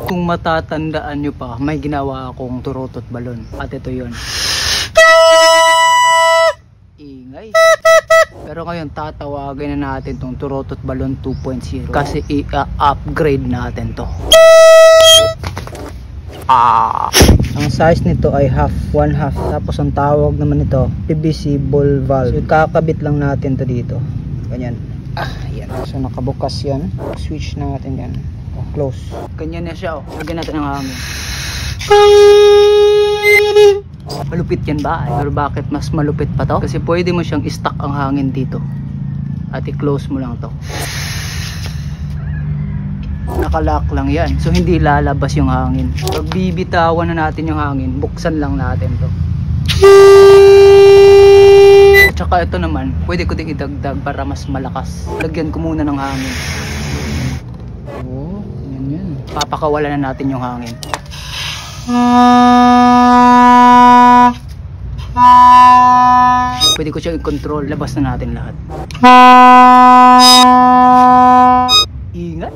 Kung matatandaan nyo pa, may ginawa akong turutot balon. At ito yun. Ingay. Pero ngayon tatawagin na natin tong turutot balon 2.0 kasi i-upgrade natin to. Ang size nito ay half, 1/2. Tapos ang tawag naman nito PVC ball valve. So kakabit lang natin to dito. Ganyan. Yan. So nakabukas yan. Switch natin yan. Close. Ganyan na siya. Lagyan natin ng hangin. Malupit yan ba? Pero bakit mas malupit pa to? Kasi pwede mo siyang i-stuck ang hangin dito. At i-close mo lang to. Nakalock lang yan. So hindi lalabas yung hangin. Pag bibitawan na natin yung hangin, buksan lang natin to. At saka ito naman, pwede ko din idagdag para mas malakas. Lagyan ko muna ng hangin. Oh, yan. Papakawalan na natin yung hangin. Pwede ko siya i-control. Labas na natin lahat. Ingat.